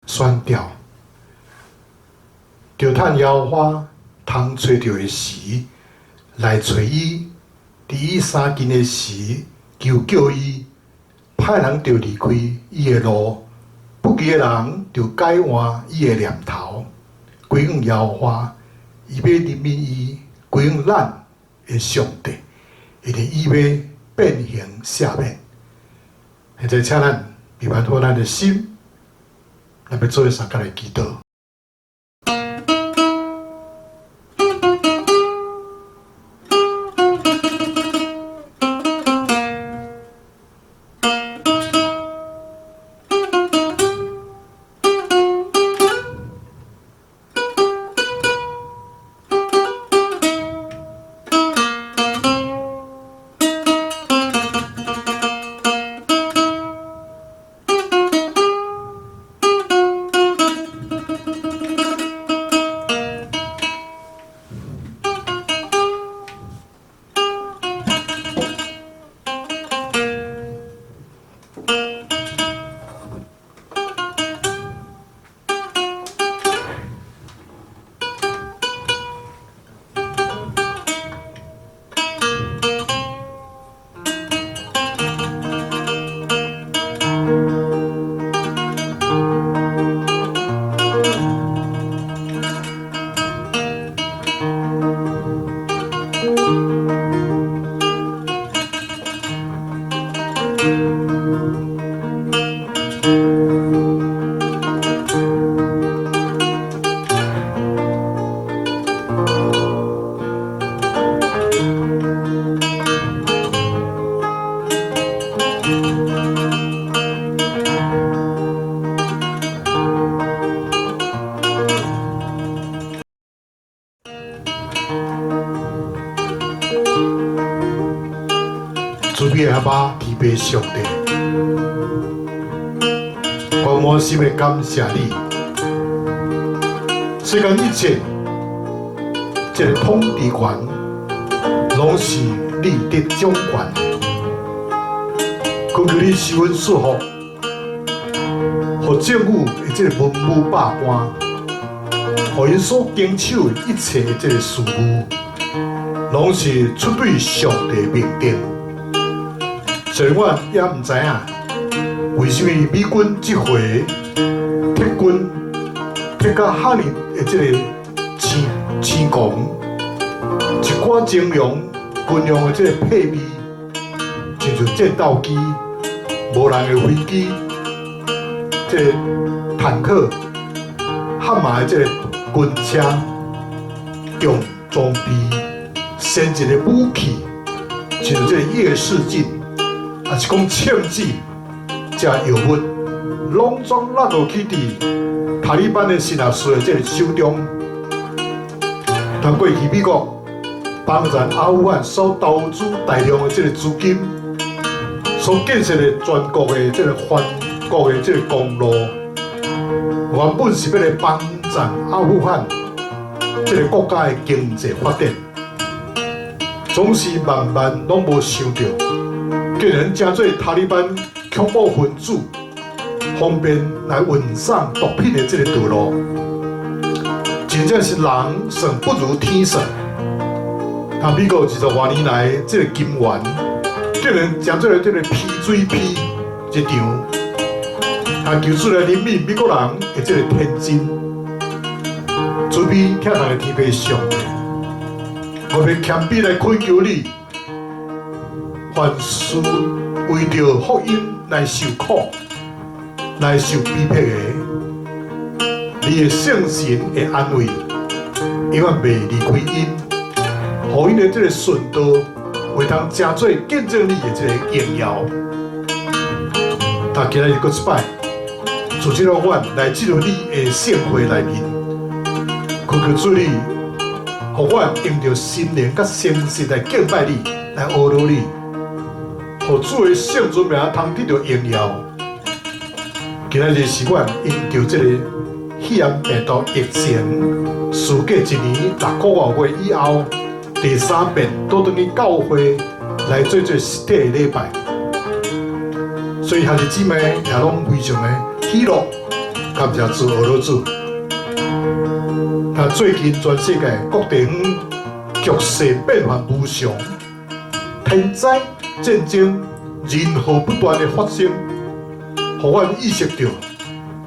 选调，着趁妖花通找着的时，来找伊。伫伊生根的时，求救伊。歹人着离开伊的路，不义的人着改换伊的念头。归向妖花，伊要怜悯伊；归向咱的上帝，一定伊要变形赦免。现在，请咱平安好咱的心。咱要做三角来祈祷。主耶稣慈悲上帝，我满心的感谢你，世间一切，这个统治权，拢是你得掌权。求求你施恩赐福，互政府的这个文武百官，互因所经手的一切的这个事务，拢是出对上帝命定。虽然我也唔知影，为什么美军这回撤军撤到遐尼的这个青狂，一寡精良军用的这个配备，亲像战斗机、无人的飞机、这个坦克、悍马的这个军车、用装备先进的武器，亲像这个夜视镜。也是讲枪支、这药物，拢总落落去伫塔利班的新纳斯的这个手中。但过去美国帮助阿富汗所投资大量的这个资金，所建设的全国的这个反国的这个公路，原本是要来帮助阿富汗这个国家的经济发展，总是万万拢无想到。竟然真做塔利班恐怖分子，方便来运送毒品的这个道路，真正是人算不如天算。啊，美国20多年来这个金援，竟然真做这个批水批一场，啊，求主来怜悯美国人的这个天真，准备听人的天父上帝，我要谦卑来恳求你。凡事为着福音来受苦、来受逼迫的，你的圣神会安慰，永远袂离开因，互因的这个顺道，会当真做见证你的这个荣耀。但今日搁一摆，主这个阮来进入你的圣会内面，恳求主你，互阮用着心灵甲诚实来敬拜你，来学罗你，互主的圣尊名通得到荣耀。今日是阮因着这个肺炎病毒疫情，事隔1年6个多月以后，第3遍倒转去教会来做实体的礼拜。所以兄弟姊妹也拢非常的喜乐，感谢主、俄罗斯。最近全世界各地方局势变幻无常，天灾、战争、人祸不断的发生，互阮意识到，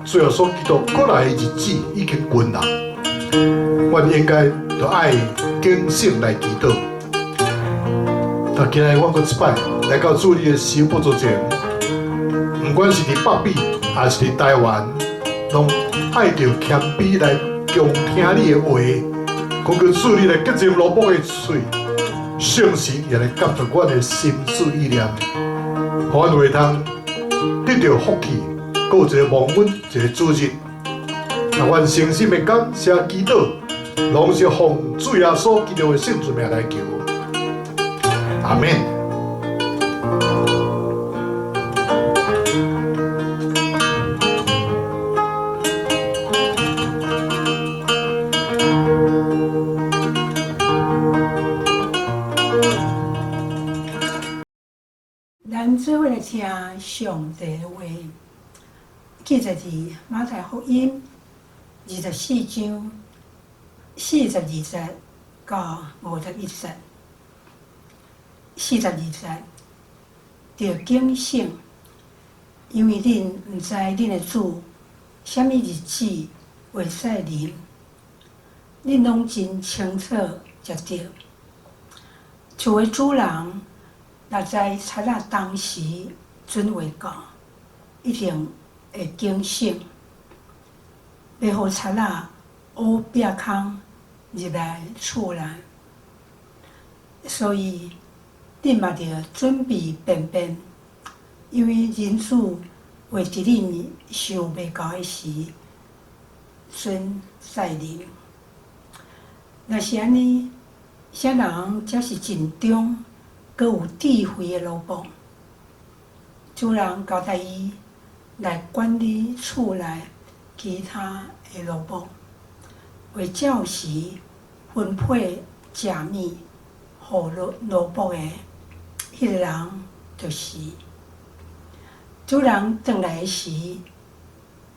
最后所基督过来的日子已经近啦。阮应该就爱警醒来祈祷。但今日阮搁一摆来到主你的手部之前。不管是伫北美，还是伫台湾，拢爱着谦卑来恭听你的话，讲求主你来洁净罗卜的嘴，圣神也来感动阮的心思意念，互阮会通得到福气，搁有一个蒙恩，一个主日。那阮诚心的感谢祈祷，拢是奉主耶稣基督的圣子名来求，阿门。做伙来听上帝的话，记载伫马太福音24章42节到51节。42节，着警醒，因为恁毋知恁的主啥物日子会使临，恁拢真清楚才对。厝的主人。若知贼仔当时准未到，一定会警醒，袂互贼仔挖壁孔入来厝内。所以，恁嘛着准备便便，因为人子会伫恁想袂到的时准再临。若是安尼，啥人才是真忠？阁有智慧的奴仆，主人交代伊来管理厝内其他的奴仆，为照时分配食物，互奴仆的迄个人就是主人转来时，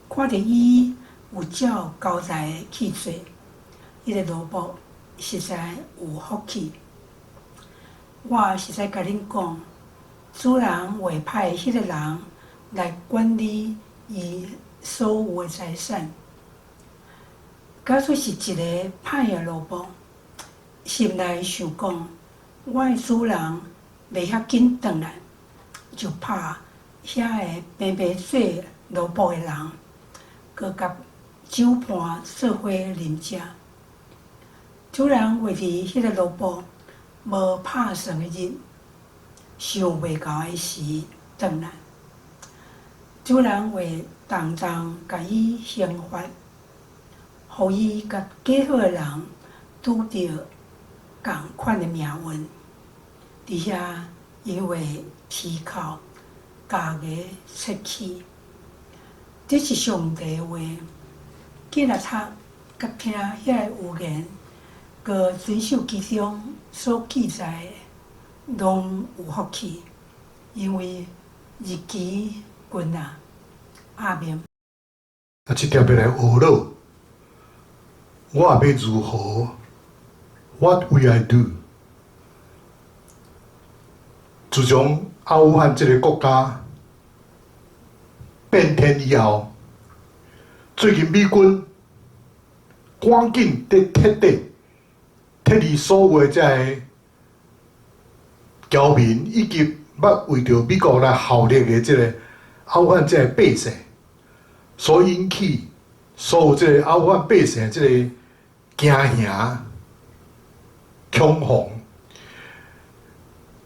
看到伊有照交代的去做，迄个奴仆实在有福气。我实在甲恁讲，主人委派迄个人来管理伊所有的财产。假使是一个歹的奴仆，心内想讲，我的主人袂遐紧转来，就拍遐个平平做奴仆的人，佮甲酒盘做伙啉食。主人为伫迄个奴仆无拍算的日，想袂到的时转来，主人会重重甲伊刑罚，互伊甲过好的人拄着共款的命运，伫遐因为啼哭、家己切齿。这是上帝的话，记来读甲听遐个有言，佮遵守其中所记载的，拢有福气，因为日期近啊。阿明。这条要来学了，我要如何 ？What will I do？ 自从阿富汗这个国家变天以后，最近美军赶紧在彻底撤离所有的这个侨民以及捌为着美国来效力的即个阿富汗即个百姓，所引起所有即个阿富汗百姓即个惊吓、恐慌。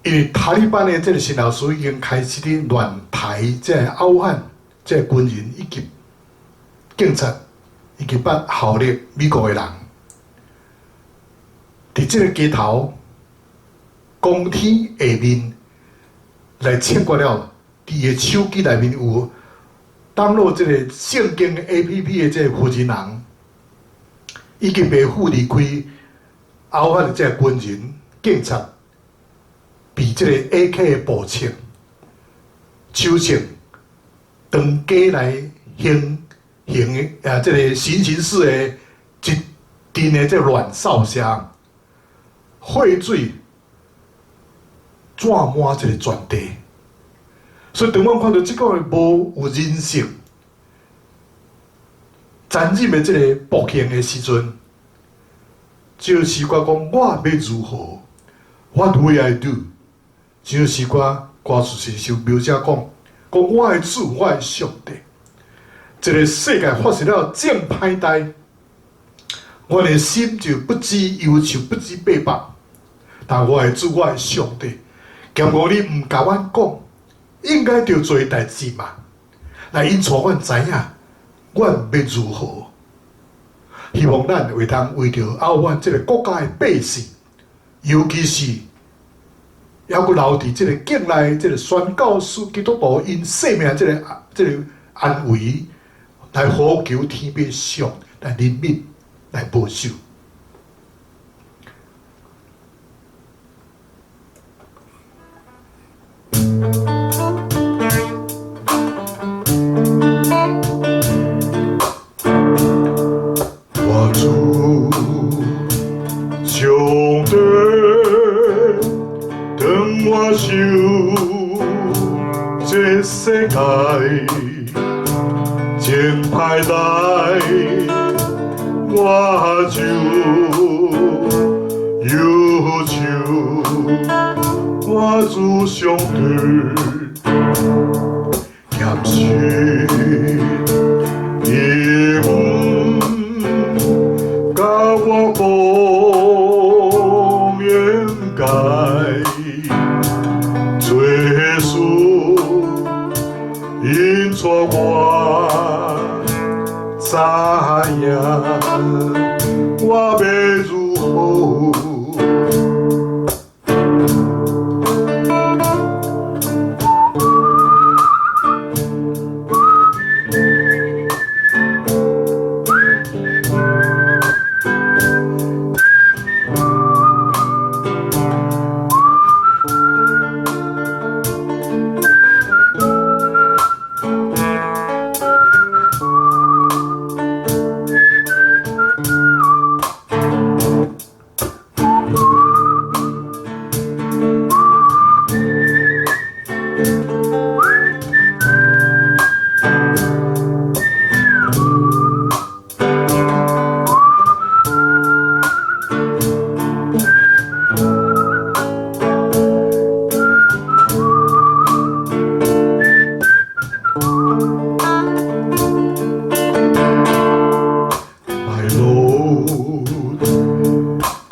因为塔利班的即个新老师已经开始咧乱排即个阿富汗即个军人以及警察，以及捌效力美国的人，伫即个街头。公天下面来签过了，伫个手机内面有登录即个圣经 APP 的即个负责人，已经被赴离开阿富汗的即个军人、警察，被即个 AK 的步枪、手枪当街来即个行式的一阵的即个乱扫声、血水。占满这个全地，所以当我看到即个无有人性、残忍的即个暴行的时阵，就是我讲我要如何 ？What will I do？ 就是我歌词是首描写讲我的主，我的上帝。这个世界发生了正歹代，我的心就不知忧愁，不知悲白。但我的主，我的上帝。咸我你毋甲阮讲，应该着做代志嘛，来因带阮知影，阮要如何？希望咱会通为着阿富汗即个国家的百姓，尤其是还佫留伫即个境内即个宣教士基督徒因性命即个安危，来呼求天父上来怜悯，来保守。我主上帝，当我受这世界正歹代，我就忧愁，我主上帝。严肃，伊毋甲我讲应该做事，因带我知影我要如何。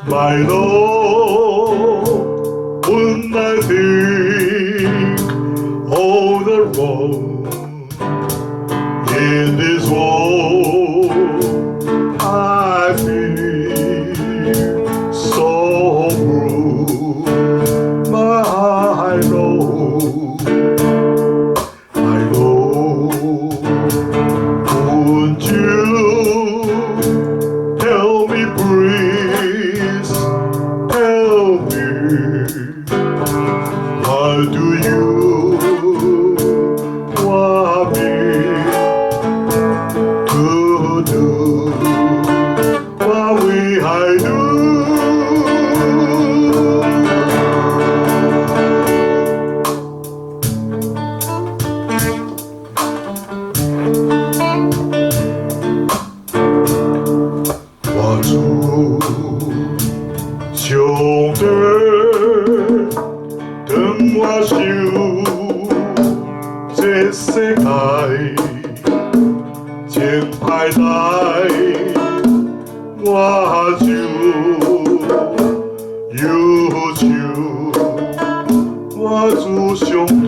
My Lord, when I think of the wrong in this world, I feel so blue. My Lord, won't you tell me, please? What do you want me to do? What will I do?我主上帝。等我心。歹代，我就忧愁，我只想着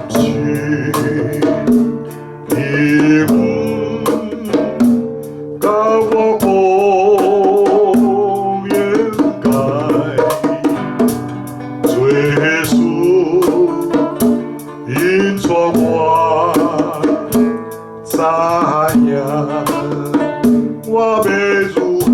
咸水，伊甲我讲应该做事，因带我知影我要如何。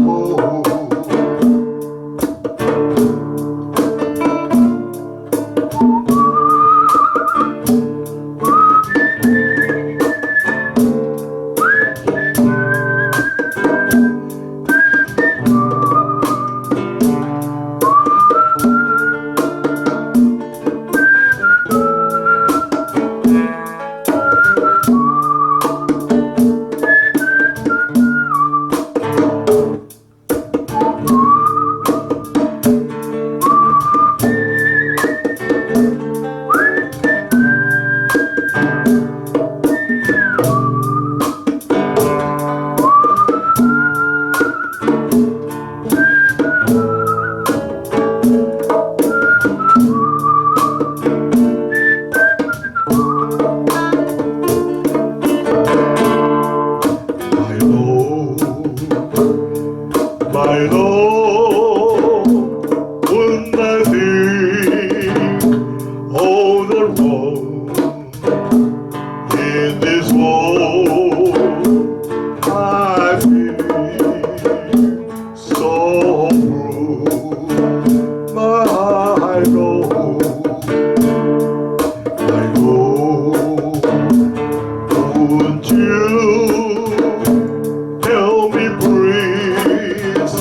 My Lord, when I think all the wrong in this world, I feel so blue. My Lord, won't you help me please?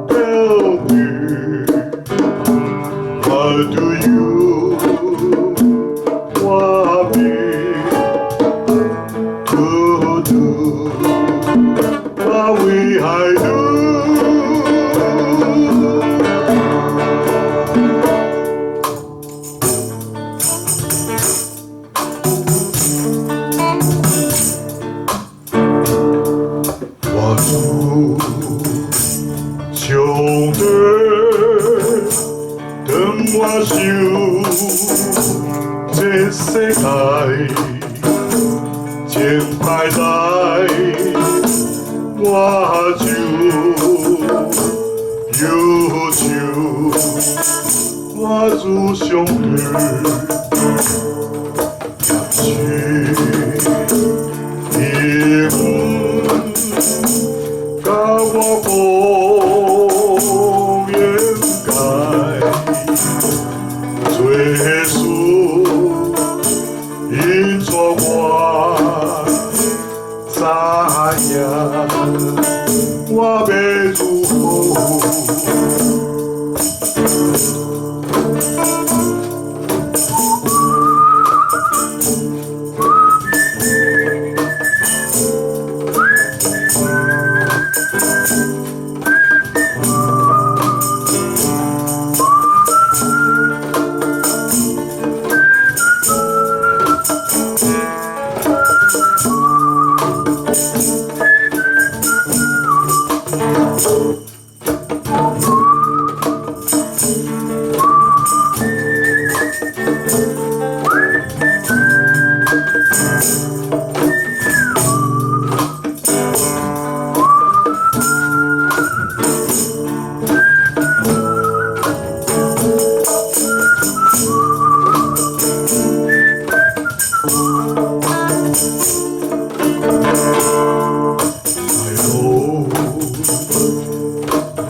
Tell me, what do you want me to do? What will I do?我主兄弟，等我想这世界前排代，我就忧愁，我只想着咸水，伊甲我讲应该做事，因带我知影我要如何。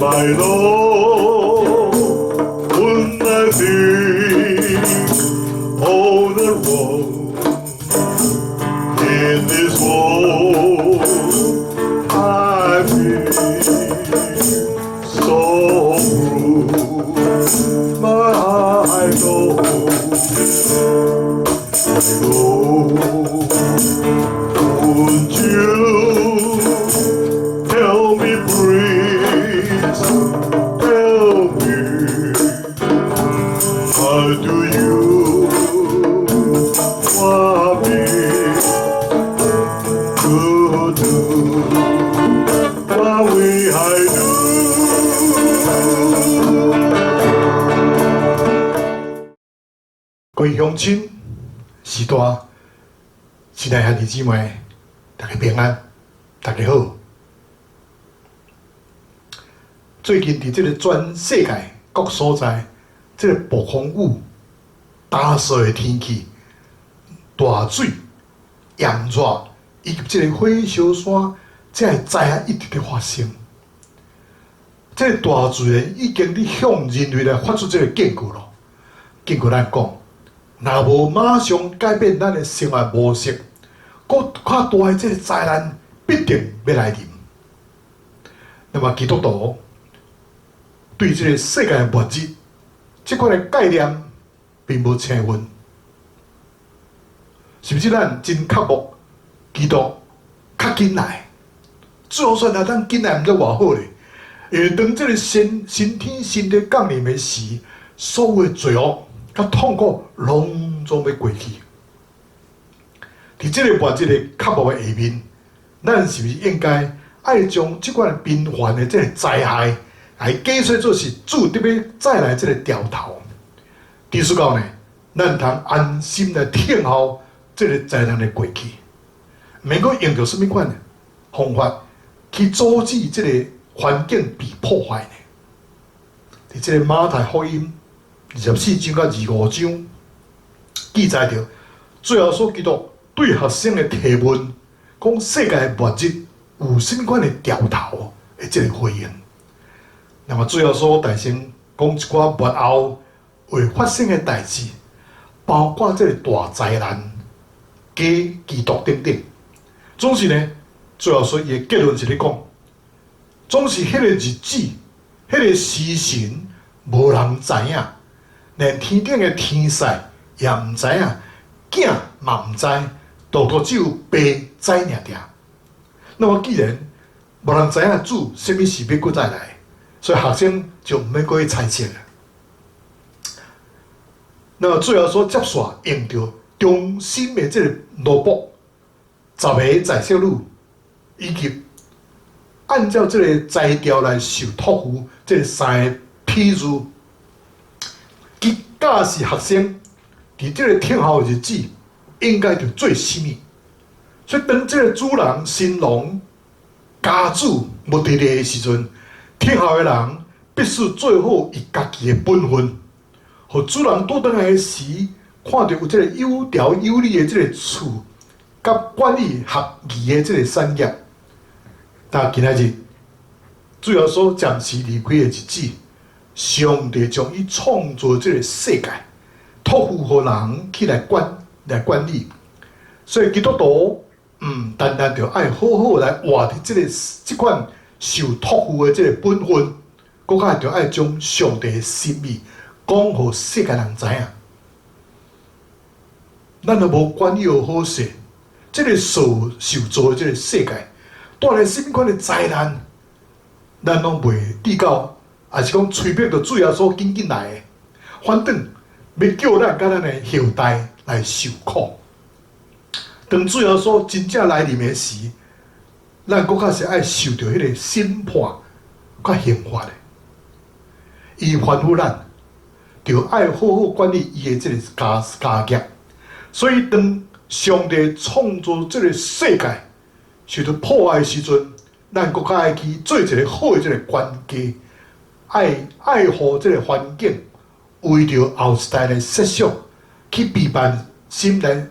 My Lord, when I think all the wrong in this world, I feel so blue. My Lord, won't you tell me, please, tell me, what do you want me 各位乡亲、时代、亲爱兄弟姊妹，大家平安，大家好。最近伫这个全世界各所在，这个暴风雨、打扫的天气、大水、炎热，以及这个火烧山，这个灾害一直在发生。这个大自然已经伫向人类来发出这个警告了。警告咱讲，若无马上改变咱的生活模式，较大的这个灾难必定要来临。那么基督徒对这个世界末日这款的概念并无青云，是不是咱真渴慕基督较紧来？就算啊，咱紧来毋知偌好咧，因为当这个新天新地降临的时，所有的罪恶甲痛苦拢总要过去。伫这个末日的渴慕的下面，咱是不是应该爱将这款频繁的这个灾害？来假说做是注定要再来这个掉头，第四讲呢，咱通安心来听候这个灾难的过去，免阁用到什么款的方法去阻止这个环境被破坏呢？伫这个马太福音24章到25章记载着，最后所基督对学生的提问，讲世界的末日有什么款的掉头的这个回应。那么最后所大声讲一寡末后会发生的代志，包括这个大灾难、假基督等等，总是呢，最后所伊的结论是咧讲，总是迄个日子、迄个时辰，无人知影，连天顶的天使也毋知影，囝嘛毋知，独只有爸知尔尔。那么既然无人知影主什么时要搁再来？所以学生就唔免过去猜测了。那么最后所接续用到中心的这个罗卜10个在色女，以及按照这个材料来受托付这个3个譬喻，佢假使学生伫这个听候的日子，应该就做什么？所以当这个主人、新郎、家主无伫咧的时阵，听候的人必须做好伊家己的本分，互主人倒转来时，看到有这个有条有理的这个厝，甲管理合宜的这个产业。但今仔日，主要所暂时离开的日子，上帝将伊创造这个世界，托付互人去来管理。所以基督徒单单着爱好好来活伫这款受托付的这个本分，搁较着爱将上帝的心意讲互世界人知影。咱若无管理好势，这个受造的这个世界带来什么款的灾难，咱拢袂知到，也是讲随便着主要所紧来的，反正要叫咱甲咱的后代来受苦。当主要所真正来临的时，咱搁较是爱受到迄个审判、甲刑罚的。伊吩咐咱，着爱好好管理伊的这个家业。所以，当上帝创造这个世界受到破坏的时阵，咱搁较爱去做一个好的这个管家，爱护这个环境，为着后世代的设想，去陪伴心内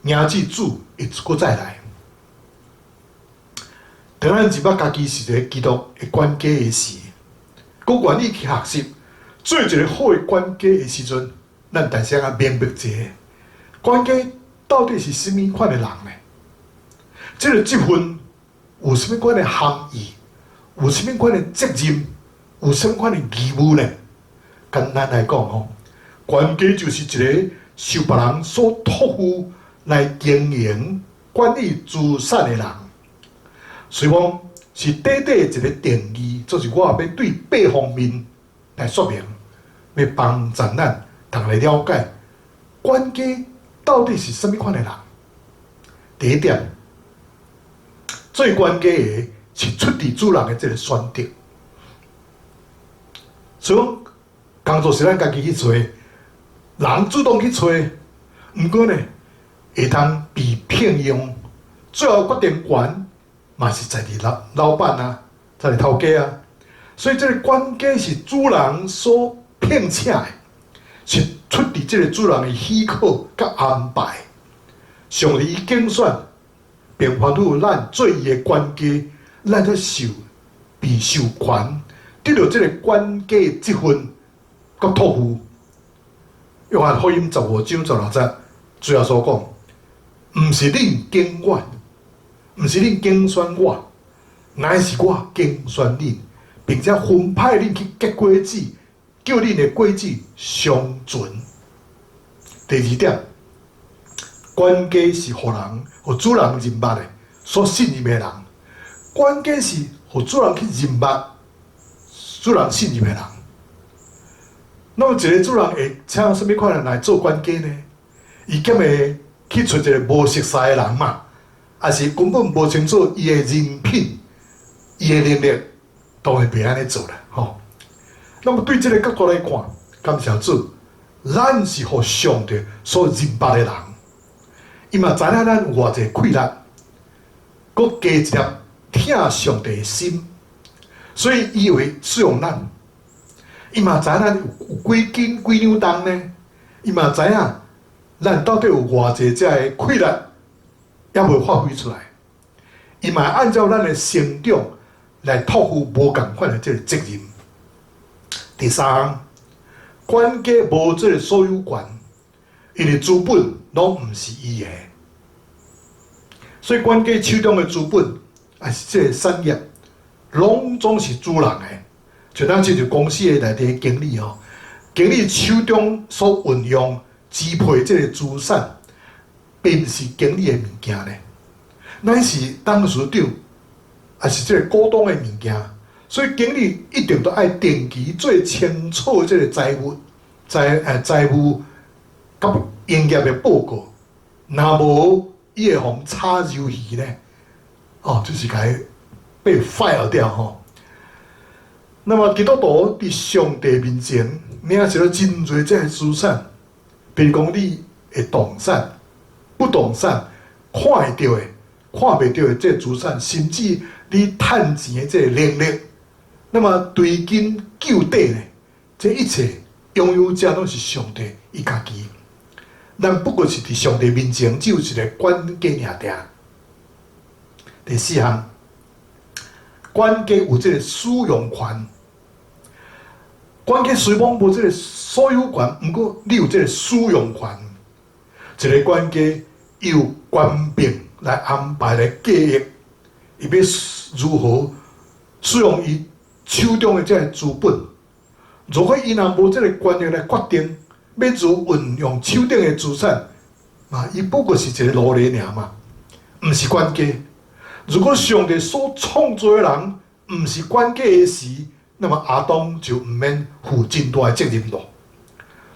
迎接主一搁再来。当咱只捌家己是一个基督的管家的时，佮愿意去学习做一个好的管家的时阵，咱大声啊明白一下，管家到底是什么款的人呢？这个职分有什么款的含义？有什么款的责任？有什么款的义务呢？简单来讲吼，管家就是一个受别人所托付来经营管理资产的人。虽讲是短短一个定义，就是我要对8方面来说明，要帮助咱同来了解管家到底是什么款的人。第一点，最关键的是出自主人的这个选择。所以工作是咱家己去做，人主动去找，毋过呢，会通被聘用，最后决定权嘛是在伫老板啊，在伫头家啊。所以这个管家是主人所聘请的，是出伫这个主人的许可甲安排。上帝竞选，并吩咐咱做伊的管家，咱才被授权，得到这个管家的职分甲托付。约翰福音15章16节，主要所讲，毋是恁拣我，毋是恁拣选我，乃是我拣选恁，并且分派恁去结果子，叫恁的果子长存。第二点，管家是互人、互主人认捌的，所信任的人。管家是互主人去认捌、主人信任的人。那么一个主人会请什么款人来做管家呢？伊兼会去找一个无熟悉的人嘛，还是根本无清楚伊的人品、伊的能力，当然袂安尼做啦，吼。那么对这个角度来看，感谢主，咱是互上帝所认捌的人，伊嘛知影咱有偌济气力，佮加一粒疼上帝的心，所以伊会使用咱。伊嘛知影咱有几斤几两重呢？伊嘛知影咱到底有偌济只的气力，还未发挥出来。伊嘛按照咱的成长来托付无共款的这个责任。第三项，管家无这个所有权，因为资本拢毋是伊的，所以管家手中的资本还是这个产业，拢总是主人的。就咱这就公司的内底经理哦，经理手中所运用支配这个资产，并不是经理的物件呢，乃是董事长还是这个股东的物件。所以经理一定都爱定期做清楚这个财务甲营业的报告，若无伊会互炒鱿鱼呢，就是甲伊被 fire 掉吼。那么基督徒伫上帝面前领受了真侪这个资产，比如讲你的动产、不动产，看会到的、看袂到的这个资产，甚至你趁钱的这个能力，那么追根究底呢，这一切拥有者拢是上帝伊家己。咱不过是伫上帝面前只有一个管家尔定。第四项，管家有这个使用权。管家虽然无这个所有权，不过你有这个使用权。一个管家有权柄来安排来计划，伊要如何使用伊手中的这个资本。如果伊若无这个权力来决定要如运用手中的资产，伊不过是一个奴隶尔嘛，毋是管家。如果上帝所创造的人毋是管家的时，那么亚当就毋免负真大的责任咯。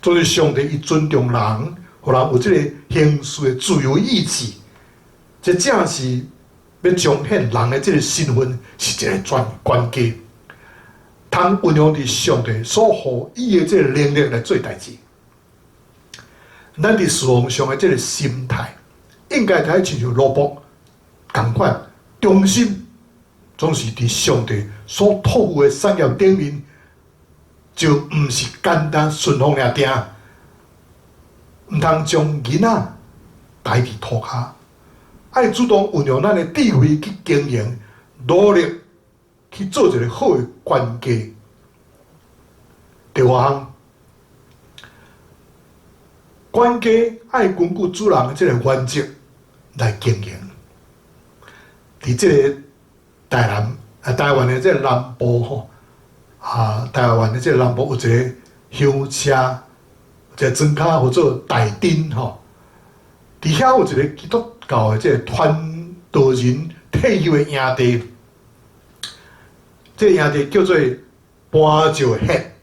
所以上帝伊尊重人，互人有这个行事的自由意志，这正是要彰显人的这个身份是一个管家，通运用伫上帝所予伊的这个能力来做代志。咱伫侍奉上的这个心态，应该就亲像罗伯同款，忠心。总是伫上帝所托付的产业顶面，就毋是简单顺风尔定，毋通将囡仔摆伫涂骹，爱主动运用咱的智慧去经营，努力去做一个好的管家。第五项，管家爱根据主人的这个原则来经营，伫这个台湾的这个南部吼，台湾的这个南部有一个乡车，一个庄脚或者大镇吼，伫遐有一个基督教的这个传道人退休的营地，这个营地叫做搬石穴。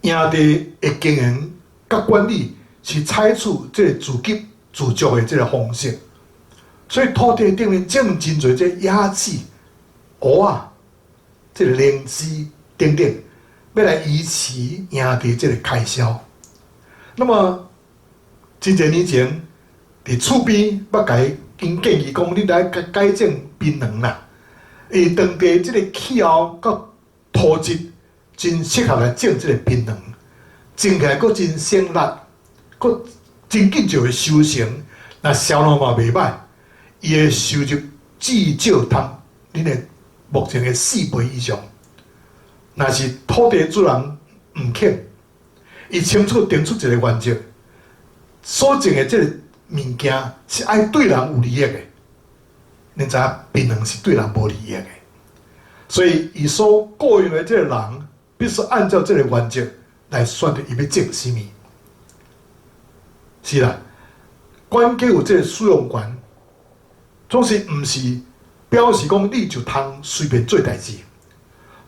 营地的经营甲管理是采取这个自给自足的这个方式。所以土地顶面种真侪这野子、蚵仔、这个灵芝等等，要来维持营地这个开销。那么，真侪年前，伫厝边捌甲因建议讲，你来改正槟榔啦。伊当地这个气候甲土质真适合来种这个槟榔，种起来佫真鲜辣，佫真紧就会收成，那销量嘛袂歹，伊的收入至少通恁的目前的4倍以上。若是土地主人毋肯，伊清楚定出一个原则，所种的这个物件是爱对人有利益的。恁知影槟榔是对人无利益的，所以伊所雇佣的这个人必须按照这个原则来选择伊要种什么。是啦，管家有这个使用权，总是毋是表示讲你就通随便做代志。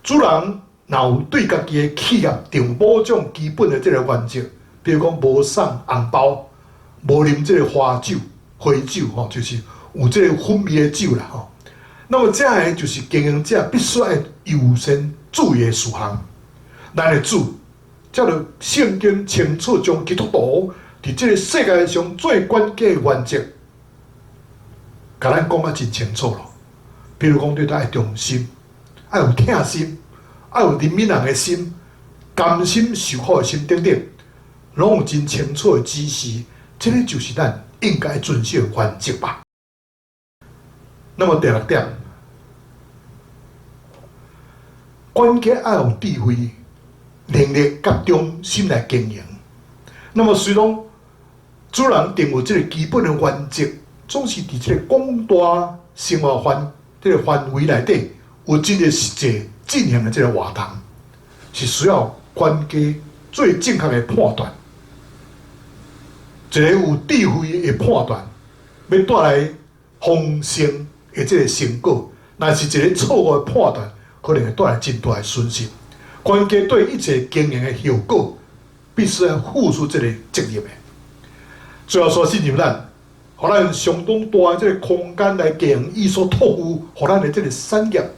主人若有对家己的企业定某种基本的这个原则，比如讲无送红包，无啉这个花酒、吼，就是有这个薰味的酒啦，吼。那么这个就是经营者必须要优先注意的事项。咱的主，叫做圣经清楚将基督徒伫这个世界上最关键的原则，甲咱讲啊真清楚咯。比如讲，对咱爱忠心，爱有疼心，爱有怜悯人的心，甘心受苦的心等等，拢有真清楚的指示。这个就是咱应该遵守的原则吧。那么第6点，管家要有智慧、能力甲忠心来经营。那么虽然主人定有这个基本的原则，总是伫这个广大生活这个范围内底，有真个实际进行的这个活动，是需要管家最正确的判断，一个有智慧的判断，要带来丰盛的这个成果。若是一个错误的判断，可能会带来真大的损失。管家对一切经营的效果，必须要付出这个责任的。最后所信任咱，互咱相当大的这个空间来经营伊所托付互咱的这个产业。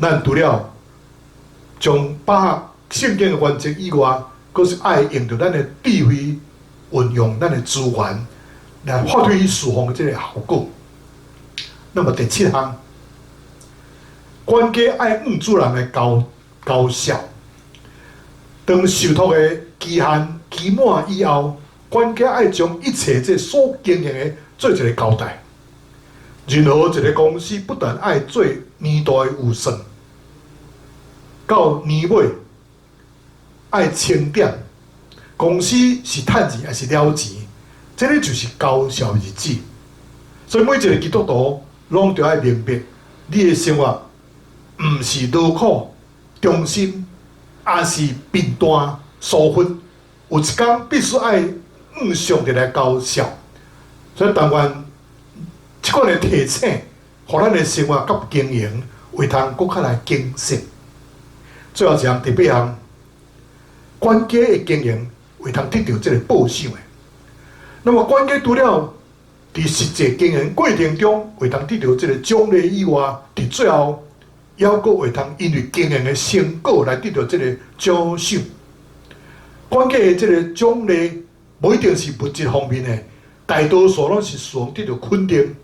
咱除了将把圣经的原则以外，佫是爱用到咱的智慧，运用咱的资源来发挥释放的这个效果。那么第7项，管家爱主人的交效。当受托的期限期满以后，管家爱将一切这所经营的做一个交代。任何一个公司不但爱做年度的预算，到年尾爱清点，公司是趁钱还是了钱，这个就是交效日子。所以每一个基督徒拢着爱明白，你的生活毋是劳苦、忠心，也是贫惰、疏忽。有一天必须爱上帝来交效。所以但愿即款的提醒，互咱的生活甲经营会通搁较来谨慎。最后一项第8项，管家的经营会通得到这个报赏的。那么管家除了伫实际经营过程中会通得到这个奖励以外，伫最后还佫会通因为经营的成果来得到这个奖赏。管家的这个奖励无一定是物质方面的，大多数拢是希望得到肯定，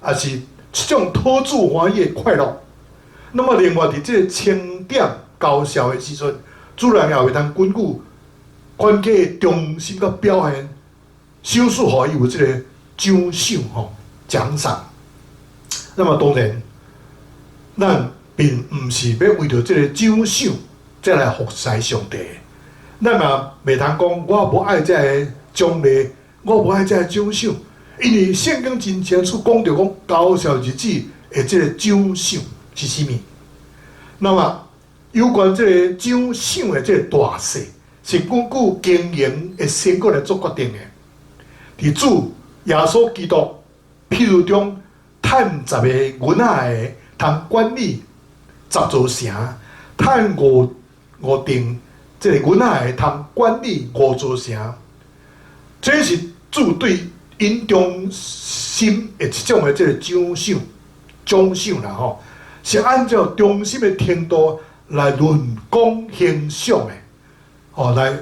也是一种讨主欢喜的快乐。那么另外伫这个清点交效的时阵，主人也会通根据管家的忠心甲表现，赏赐予伊有这个奖赏奖赏。那么当然，咱并毋是要为着这个奖赏再来服侍上帝。咱也袂通讲我无爱这个奖励，我无爱这个奖赏，因为圣经真清楚讲着讲交效日子的这个奖赏是啥物。那么有关这个奖赏的这个大小，是根据经营的成果来做决定的。伫主耶稣基督譬如中，趁10个银仔的，通管理10座城；趁5锭这个银仔的，通管理5座城。这是主对因忠心的一种的这个奖赏啦吼，是按照忠心的程度来论功行赏的，哦，来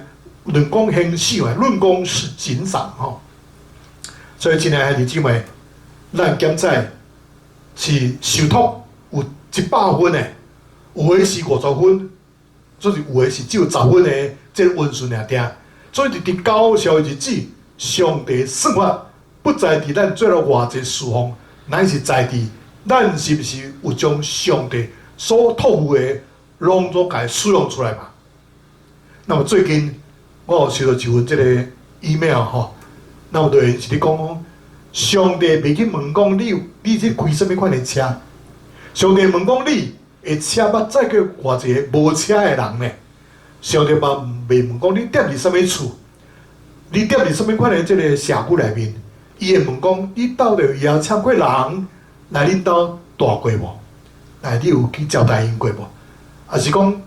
论功行赏的，论功行赏吼。所以，亲爱的弟兄姊妹，咱检在是受托有100分的，有的是50分，所以有的是只有10分的，这个温顺尔定。所以伫高效的日子，上帝算法不在伫咱做了偌济事奉，乃是在伫咱是不是有将上帝所托付的，拢总甲使用出来嘛？那么最近我有收到一份这个 email 吼，那么就是咧讲，上帝袂去问讲你这开什么款的车？上帝问讲你的车捌载过偌济个无车的人呢？上帝嘛袂问讲你踮伫什么厝，你踮伫什么款的这个社区内面？伊会问讲你到底有邀请过人来恁兜住过无？来，你有去招待因过无？还是讲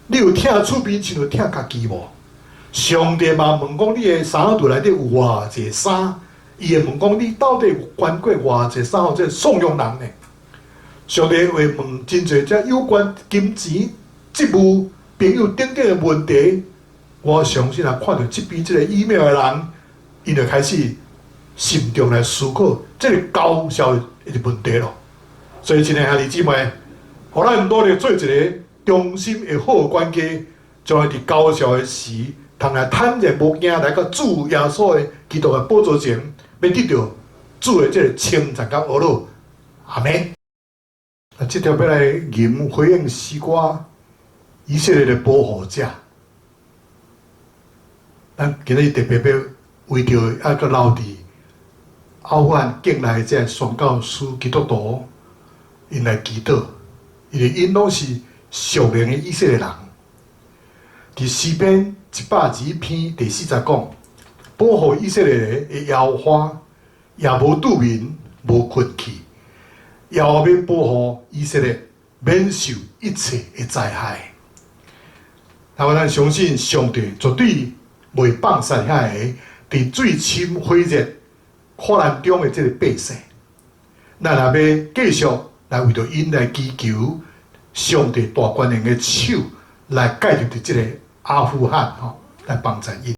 你有疼厝边像有疼家己无？上帝嘛问讲你的衫橱内底有偌济衫？伊会问讲你到底有捐过偌济衫互这送养人呢？上帝会问真侪这有关金钱、职务、朋友等等的问题。我相信啊，看到这边这个 email 的人，伊就开始心中来思考这个高效的问题咯。所以，亲爱的弟兄姊妹，互咱努力做一个忠心的好管家，将来伫高效的时，通来坦然无惊来到主耶稣的基督的宝座前，要得到主的这个称赞甲阿乐。阿门。啊，这条要来吟回应诗歌，以色列的保护者。咱今日特别要为着个留伫奥汉境内这宣教士基督徒，因来祈祷，因为因拢是属灵的以色列人。伫诗篇102篇第40讲，保护以色列的耶和华，也无拄眠，无困去。耶和华要保护以色列，免受一切的灾害。那么咱相信上帝绝对袂放散遐个伫最深火热苦难中的这个百姓。咱也要继续来为着因来祈求上帝大权能的手来介入伫这个阿富汗吼，来帮助因。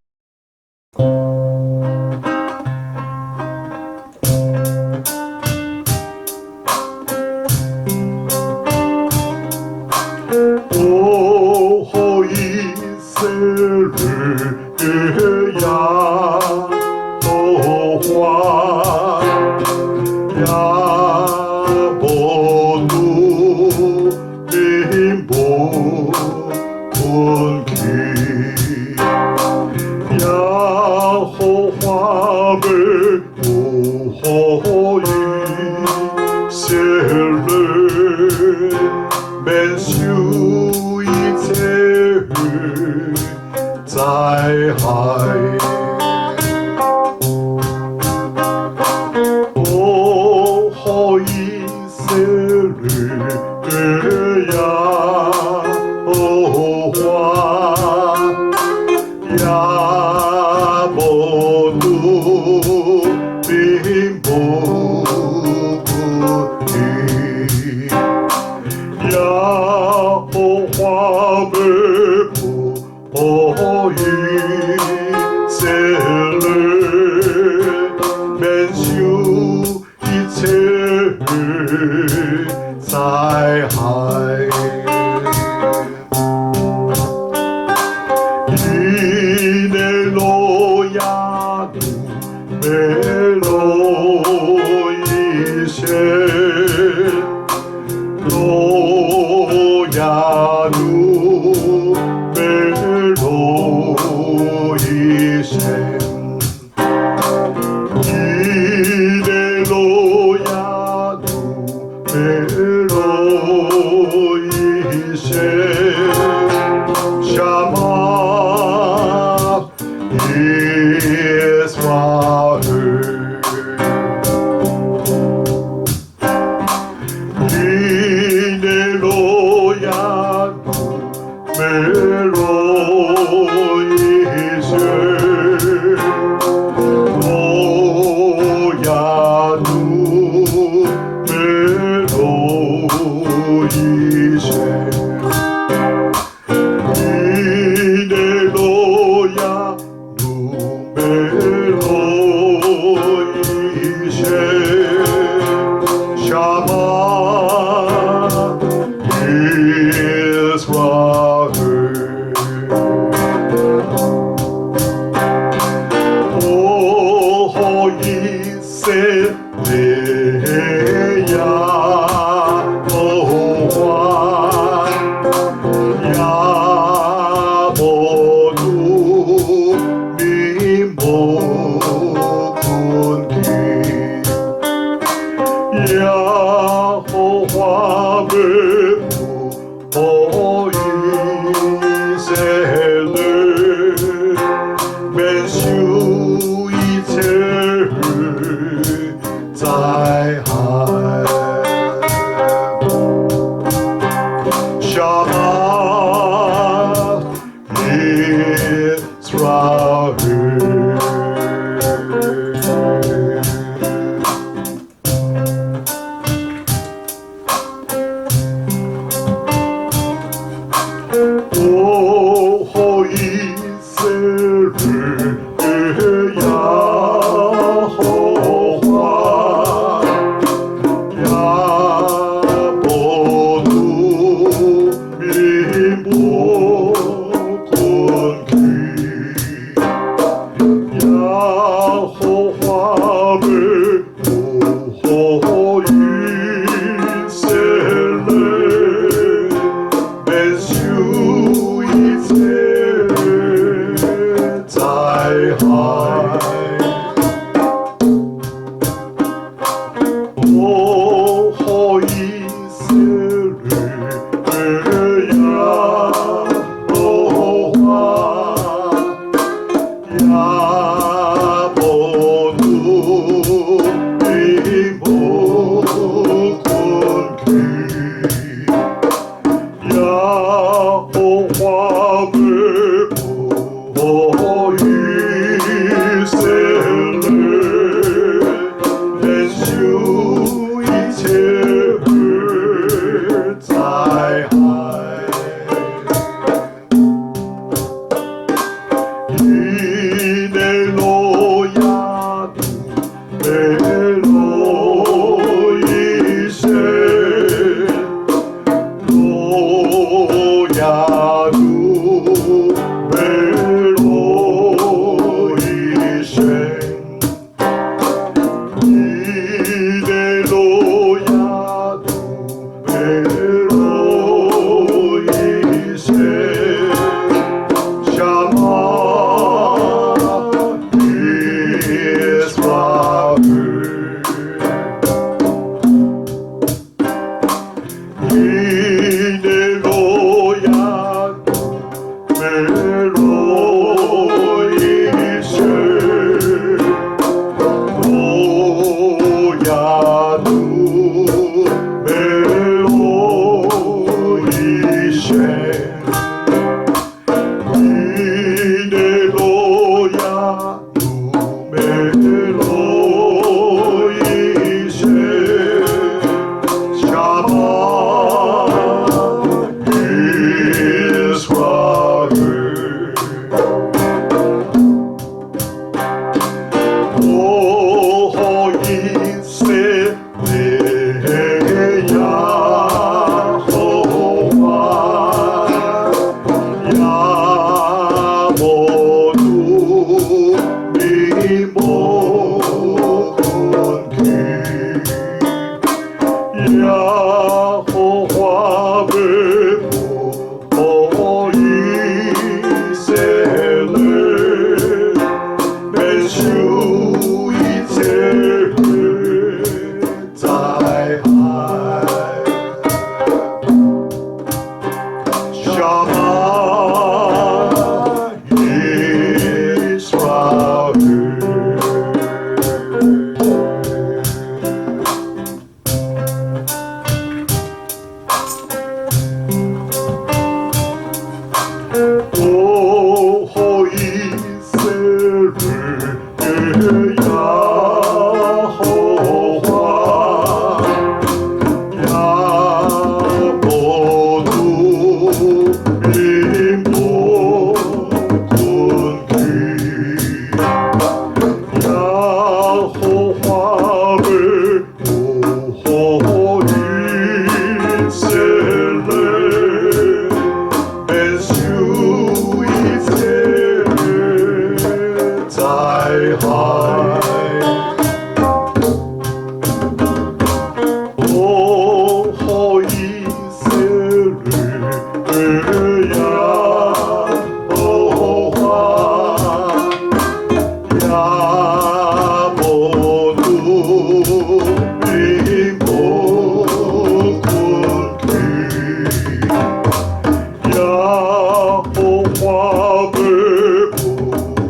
花被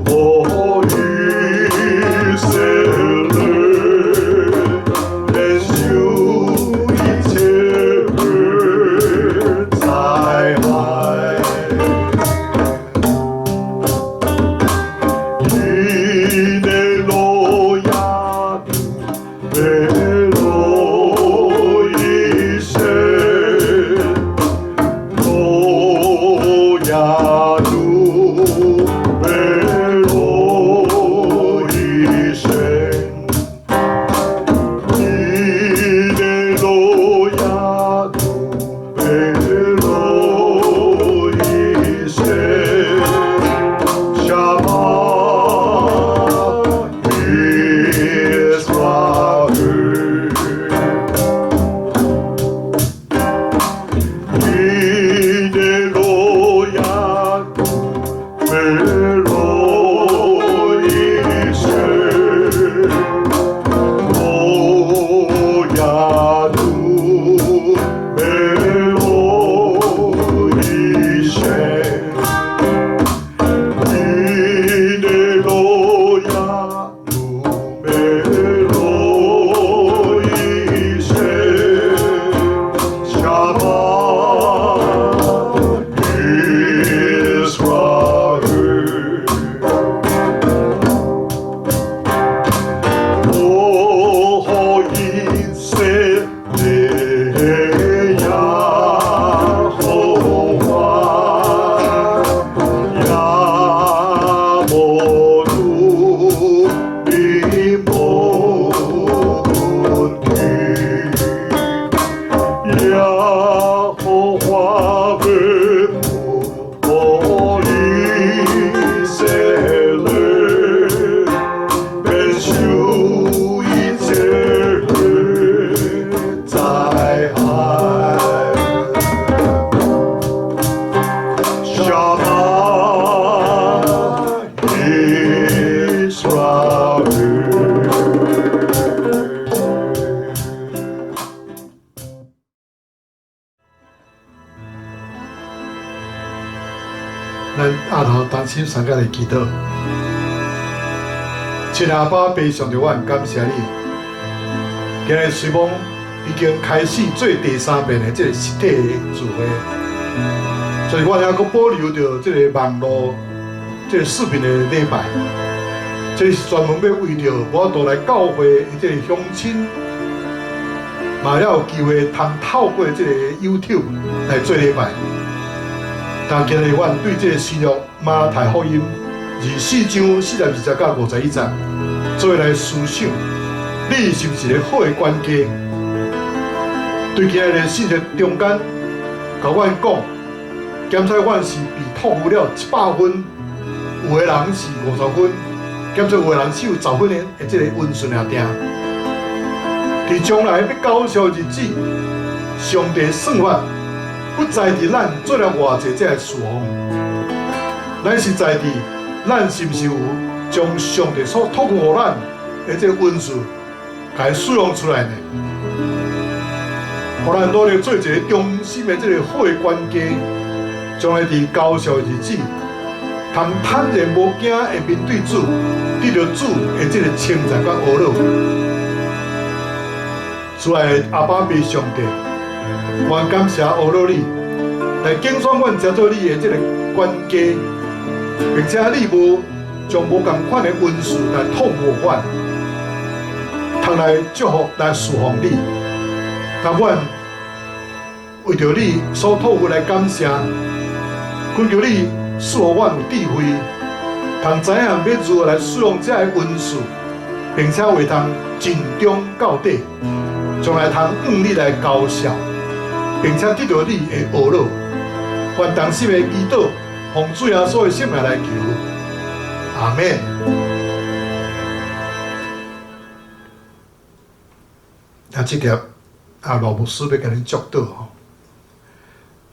不可以舍人，忍受一切灾害。你的路呀，美路一生。咱下头当心三角的祈祷，亲阿爸，悲上着阮感谢你。今日随望已经开始做第3遍的这个实体的聚会，所以我还阁保留着这个网络、这个视频的礼拜，这是专门要为着我倒来教会的这个乡亲，嘛了有机会通透过这个 YouTube 来做礼拜。但今日阮对这个新约马太福音24章42节到51节，做来思想，你是不是一个好的管家？对今日的信息中间，甲阮讲，检测阮是被托付了100分，有的人是50分，检测有的人是有10分的这个温顺而定。伫将来要到小日子，上帝算法。不在伫咱做了偌济这个事奉，咱是在伫咱是毋是有将上帝所托付予咱的这个恩赐，甲伊使用出来呢？互咱努力做一个忠心的这个好的管家，将来伫高效日子，通坦然无惊的面对主，得到主的这个称赞甲阿乐。主爱的阿爸父上帝。我感谢阿罗你来竞选阮接做你的这个管家，并且你无将无同款的恩赐来托付阮，通来祝福来侍奉你。但阮为着你所托付来感谢，恳求你赐予阮有智慧，通知影要如何来使用这个恩赐，并且会通尽忠到底，将来通用你来高效。并且得到你的阿乐，愿同心的祈祷，奉主耶稣的圣名来求，阿免。那这条罗牧师要甲恁祝祷吼，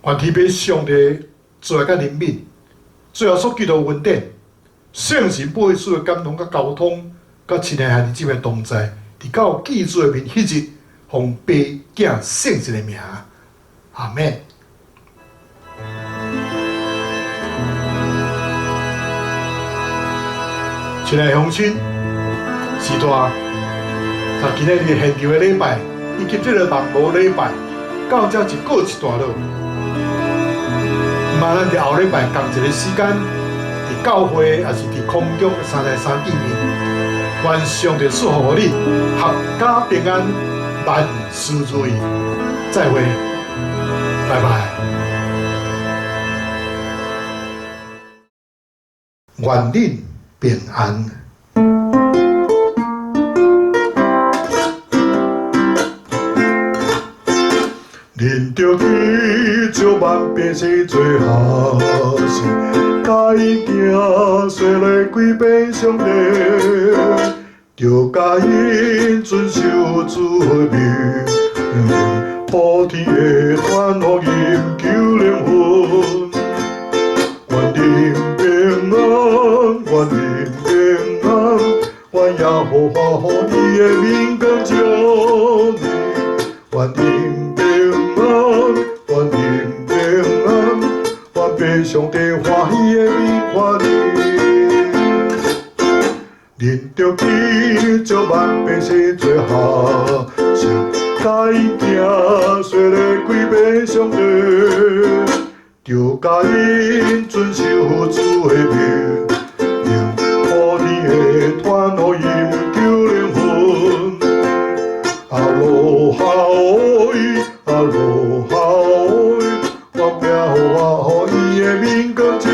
愿天父上帝做甲怜悯，最后所基督恩典，圣神保守的感动甲交通，甲亲爱兄弟姊妹同在，伫到记主的面迄日，奉爸囝圣神的名。阿免。亲爱的乡亲，时代从今日现场的礼拜，以及这个网络礼拜，到这就告一段落。嘛，咱伫后礼拜同一个时间，伫教会也是伫空中三台三见面，愿上帝祝福你，合家平安，万事如意。再会，拜拜。愿恁平安。恁着去照万百姓做好事，甲伊行，说来归遍上帝，着甲因遵守主的命，普天的传福音救灵魂，愿恁平安，愿恁平安，愿耶和华予伊的名光照你，愿恁平安，愿恁平安，愿被上帝欢喜的名看你。恁着去照万百姓做好事，甲伊行，说来归遍上帝，着甲因遵守主的命，普天的传福音救灵魂。阿罗哈哦伊，阿罗哈哦伊，我命予伊的名光照